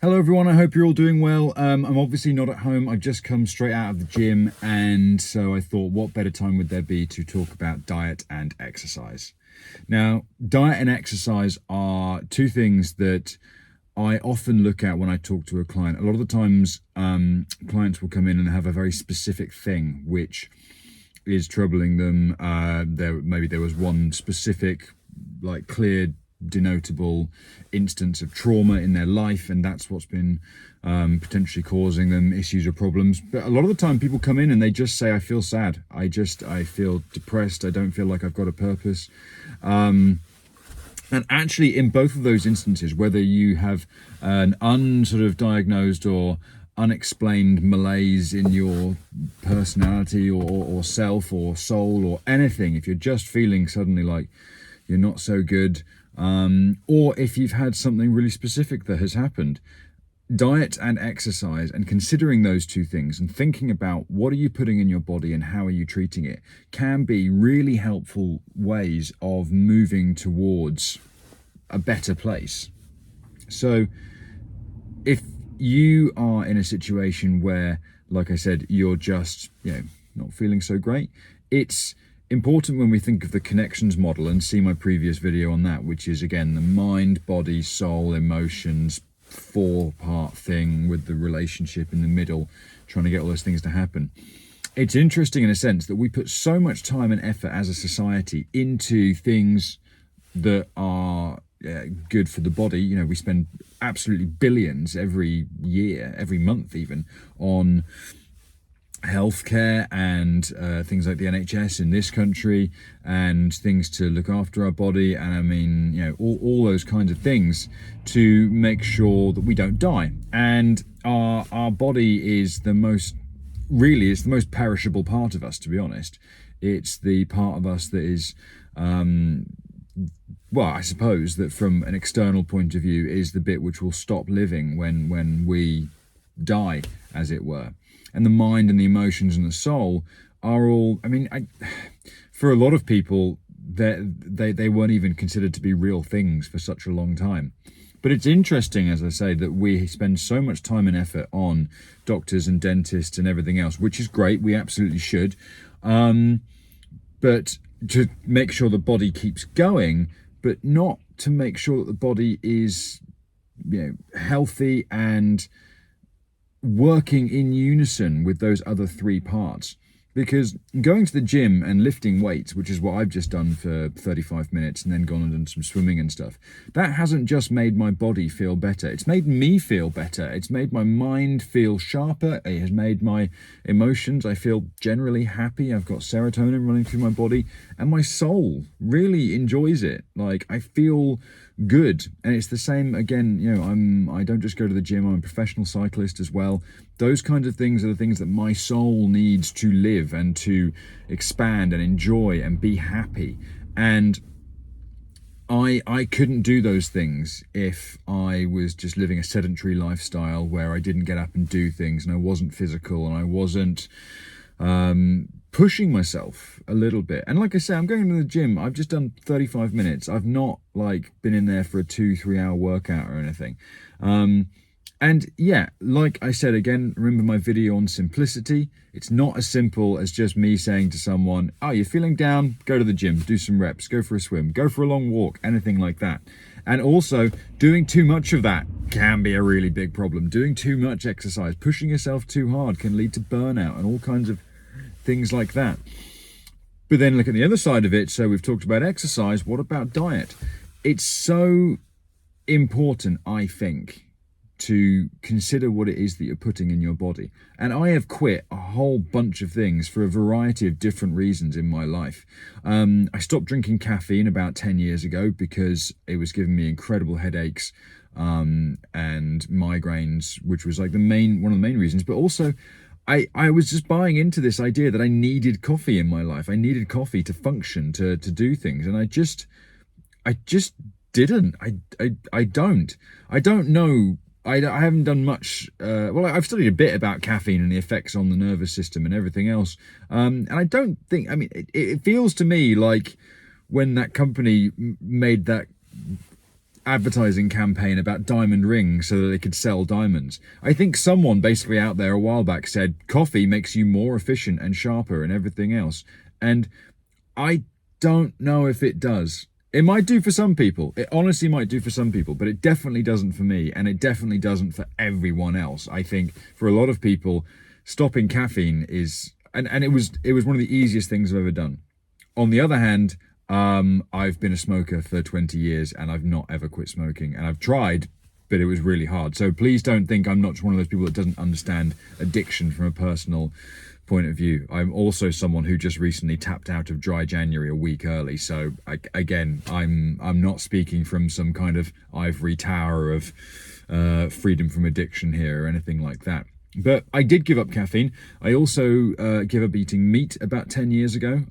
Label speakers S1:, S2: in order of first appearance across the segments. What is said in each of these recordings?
S1: Hello everyone, I hope you're all doing well. I'm obviously not at home. I've just come straight out of the gym, and so I thought what better time would there be to talk about diet and exercise. Now, diet and exercise are two things that I often look at when I talk to a client. A lot of the times, clients will come in and have a very specific thing which is troubling them. Maybe there was one specific, like, clear denotable instance of trauma in their life, and that's what's been potentially causing them issues or problems. But a lot of the time people come in and they just say, I feel sad, I feel depressed, I don't feel like I've got a purpose. And actually, in both of those instances, whether you have an diagnosed or unexplained malaise in your personality or self or soul or anything, if you're just feeling suddenly like you're not so good, or if you've had something really specific that has happened, diet and exercise, and considering those two things and thinking about what are you putting in your body and how are you treating it, can be really helpful ways of moving towards a better place. So if you are in a situation where, like I said, you're just, not feeling so great, it's important when we think of the connections model, and see my previous video on that, which is again the mind, body, soul, emotions, four-part thing with the relationship in the middle, trying to get all those things to happen. It's interesting in a sense that we put so much time and effort as a society into things that are good for the body. We spend absolutely billions every year, every month even, on healthcare and things like the NHS in this country, and things to look after our body, and all those kinds of things to make sure that we don't die. And our body is the most perishable part of us, to be honest. It's the part of us that is I suppose that from an external point of view is the bit which will stop living when we die, as it were. And the mind and the emotions and the soul are all, for a lot of people, they weren't even considered to be real things for such a long time. But it's interesting, as I say, that we spend so much time and effort on doctors and dentists and everything else, which is great. We absolutely should. But to make sure the body keeps going, but not to make sure that the body is, healthy and working in unison with those other three parts. Because going to the gym and lifting weights, which is what I've just done for 35 minutes and then gone and done some swimming and stuff, that hasn't just made my body feel better. It's made me feel better. It's made my mind feel sharper. It has made my emotions, I feel generally happy. I've got serotonin running through my body, and my soul really enjoys it. Like, I feel good. And it's the same again, I don't just go to the gym, I'm a professional cyclist as well. Those kinds of things are the things that my soul needs to live and to expand and enjoy and be happy. And I couldn't do those things if I was just living a sedentary lifestyle where I didn't get up and do things, and I wasn't physical, and I wasn't pushing myself a little bit. And like I say, I'm going to the gym. I've just done 35 minutes. I've not been in there for a 2-3 hour workout or anything. And yeah, like I said, again, remember my video on simplicity. It's not as simple as just me saying to someone, oh, you're feeling down? Go to the gym, do some reps, go for a swim, go for a long walk, anything like that. And also, doing too much of that can be a really big problem. Doing too much exercise, pushing yourself too hard, can lead to burnout and all kinds of things like that. But then look at the other side of it. So we've talked about exercise. What about diet? It's so important, I think, to consider what it is that you're putting in your body. And I have quit a whole bunch of things for a variety of different reasons in my life. I stopped drinking caffeine about 10 years ago because it was giving me incredible headaches and migraines, which was like one of the main reasons. But also, I was just buying into this idea that I needed coffee in my life. I needed coffee to function, to do things. And I just didn't. I don't know. I haven't done much. I've studied a bit about caffeine and the effects on the nervous system and everything else. And I don't think, it feels to me like when that company made that advertising campaign about diamond rings so that they could sell diamonds. I think someone basically out there a while back said coffee makes you more efficient and sharper and everything else. And I don't know if it does. It might do for some people. It honestly might do for some people, but it definitely doesn't for me, and it definitely doesn't for everyone else. I think for a lot of people, stopping caffeine is, and it was one of the easiest things I've ever done. On the other hand, I've been a smoker for 20 years and I've not ever quit smoking, and I've tried, but it was really hard. So please don't think I'm not one of those people that doesn't understand addiction from a personal point of view. I'm also someone who just recently tapped out of dry January a week early. So again, I'm not speaking from some kind of ivory tower of freedom from addiction here or anything like that. But I did give up caffeine. I also gave up eating meat about 10 years ago.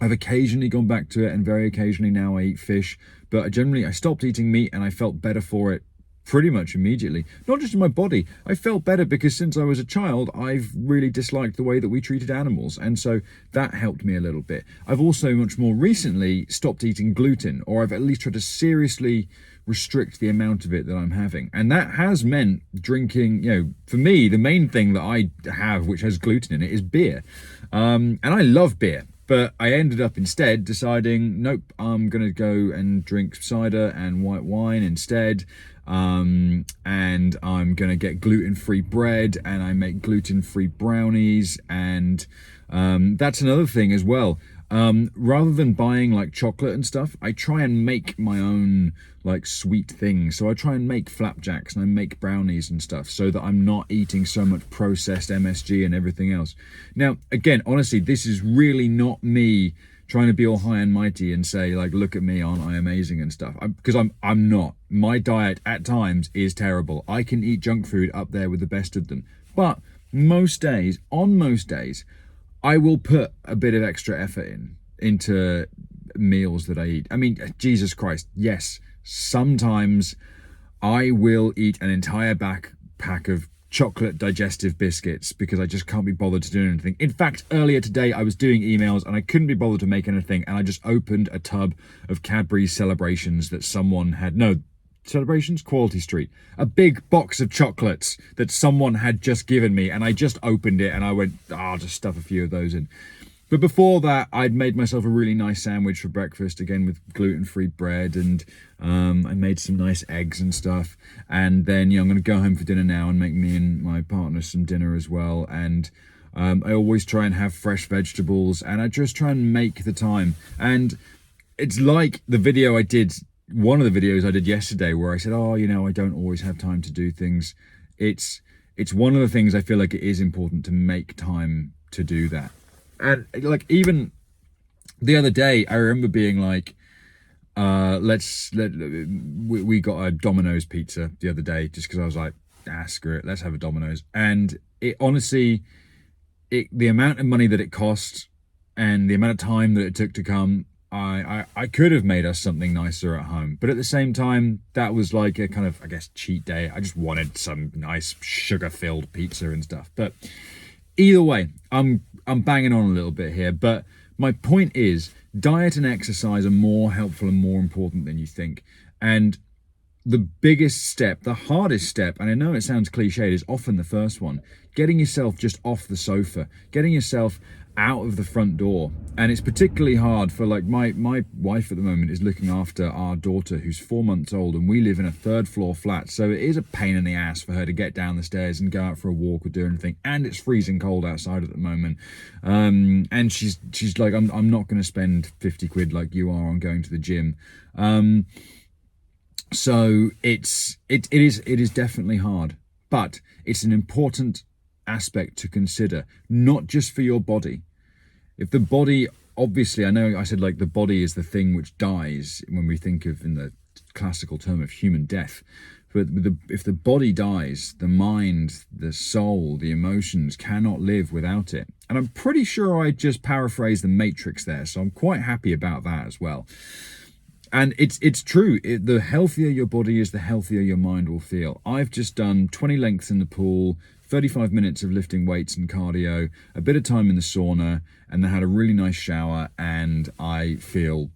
S1: I've occasionally gone back to it, and very occasionally now I eat fish. But generally, I stopped eating meat and I felt better for it pretty much immediately. Not just in my body, I felt better because since I was a child, I've really disliked the way that we treated animals. And so that helped me a little bit. I've also much more recently stopped eating gluten, or I've at least tried to seriously restrict the amount of it that I'm having. And that has meant drinking, for me, the main thing that I have which has gluten in it is beer. And I love beer. But I ended up instead deciding, nope, I'm going to go and drink cider and white wine instead. And I'm going to get gluten-free bread, and I make gluten-free brownies. And that's another thing as well. Rather than buying like chocolate and stuff, I try and make my own like sweet things. So I try and make flapjacks and I make brownies and stuff so that I'm not eating so much processed MSG and everything else. Now, again, honestly, this is really not me trying to be all high and mighty and say like, look at me, aren't I amazing and stuff? Because I'm not. My diet at times is terrible. I can eat junk food up there with the best of them. But on most days, I will put a bit of extra effort into meals that I eat. I mean, Jesus Christ, yes, sometimes I will eat an entire pack of chocolate digestive biscuits because I just can't be bothered to do anything. In fact, earlier today I was doing emails and I couldn't be bothered to make anything, and I just opened a tub of Cadbury's Celebrations that someone had, Celebrations? Quality Street. A big box of chocolates that someone had just given me, and I just opened it and I went, I'll just stuff a few of those in. But before that, I'd made myself a really nice sandwich for breakfast, again with gluten-free bread, and I made some nice eggs and stuff. And then, I'm going to go home for dinner now and make me and my partner some dinner as well. And I always try and have fresh vegetables, and I just try and make the time. And it's like the video I did, one of the videos I did yesterday where I said, I don't always have time to do things. It's one of the things I feel like it is important to make time to do that. And like even the other day, I remember being like, we got a Domino's pizza the other day just because I was like, screw it, let's have a Domino's. And it honestly, the amount of money that it cost and the amount of time that it took to come, I could have made us something nicer at home. But at the same time, that was like a kind of, I guess, cheat day. I just wanted some nice sugar-filled pizza and stuff. But either way, I'm banging on a little bit here, but my point is diet and exercise are more helpful and more important than you think. And the biggest step, the hardest step, and I know it sounds cliched, is often the first one. Getting yourself just off the sofa, getting yourself out of the front door. And it's particularly hard for like my wife at the moment is looking after our daughter who's 4 months old, and we live in a 3rd floor flat, so it is a pain in the ass for her to get down the stairs and go out for a walk or do anything, and it's freezing cold outside at the moment. And she's like, I'm not going to spend 50 quid like you are on going to the gym. So it is definitely hard, but it's an important aspect to consider, not just for your body. If the body, obviously, I know I said like the body is the thing which dies when we think of in the classical term of human death, but if the body dies, the mind, the soul, the emotions cannot live without it. And I'm pretty sure I just paraphrased the Matrix there, so I'm quite happy about that as well. And it's true. The healthier your body is, the healthier your mind will feel. I've just done 20 lengths in the pool, 35 minutes of lifting weights and cardio, a bit of time in the sauna, and then had a really nice shower, and I feel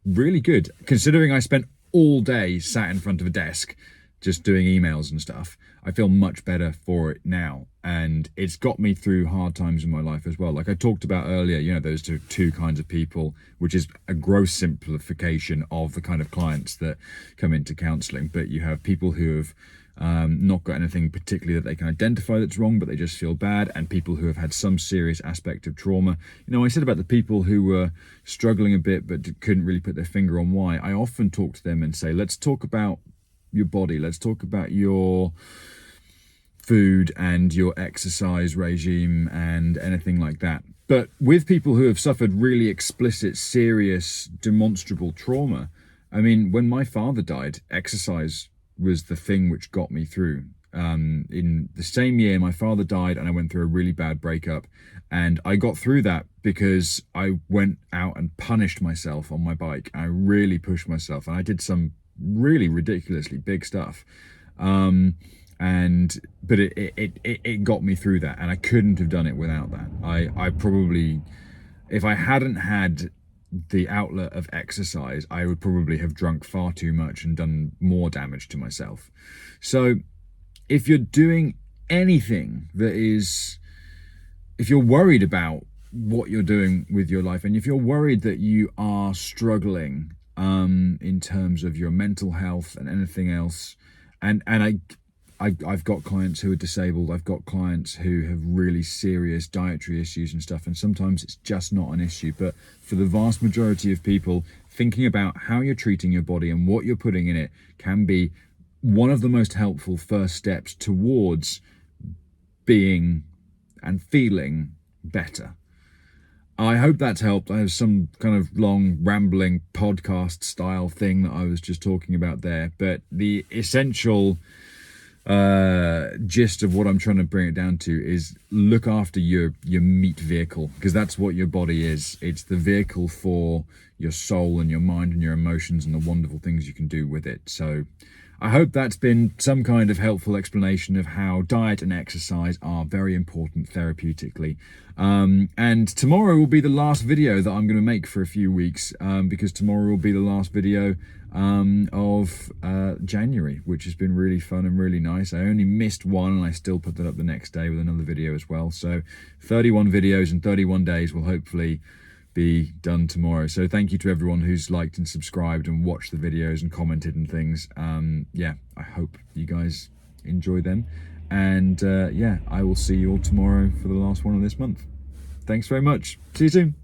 S1: really good. Considering I spent all day sat in front of a desk just doing emails and stuff. I feel much better for it now, and it's got me through hard times in my life as well. Like I talked about earlier, you know, those two kinds of people, which is a gross simplification of the kind of clients that come into counselling. But you have people who have not got anything particularly that they can identify that's wrong, but they just feel bad, and people who have had some serious aspect of trauma. You know, I said about the people who were struggling a bit but couldn't really put their finger on why. I often talk to them and say, let's talk about your body, let's talk about your food and your exercise regime and anything like that. But with people who have suffered really explicit, serious, demonstrable trauma, I mean, when my father died, exercise was the thing which got me through. In the same year my father died, and I went through a really bad breakup, and I got through that because I went out and punished myself on my bike. I really pushed myself, and I did some really ridiculously big stuff, but it got me through that, and I couldn't have done it without that. I probably, if I hadn't had the outlet of exercise, I would probably have drunk far too much and done more damage to myself. So if you're doing anything that is, if you're worried about what you're doing with your life, and if you're worried that you are struggling in terms of your mental health and anything else, and I've got clients who are disabled, I've got clients who have really serious dietary issues and stuff, and sometimes it's just not an issue. But for the vast majority of people, thinking about how you're treating your body and what you're putting in it can be one of the most helpful first steps towards being and feeling better. I hope that's helped. I have some kind of long rambling podcast style thing that I was just talking about there, but the essential gist of what I'm trying to bring it down to is look after your meat vehicle, because that's what your body is. It's the vehicle for your soul and your mind and your emotions and the wonderful things you can do with it. So I hope that's been some kind of helpful explanation of how diet and exercise are very important therapeutically. And tomorrow will be the last video that I'm going to make for a few weeks, because tomorrow will be the last video of January, which has been really fun and really nice. I only missed one, and I still put that up the next day with another video as well. So 31 videos in 31 days will hopefully be done tomorrow. So thank you to everyone who's liked and subscribed and watched the videos and commented and things. Yeah, I hope you guys enjoy them, and yeah, I will see you all tomorrow for the last one of this month. Thanks very much. See you soon.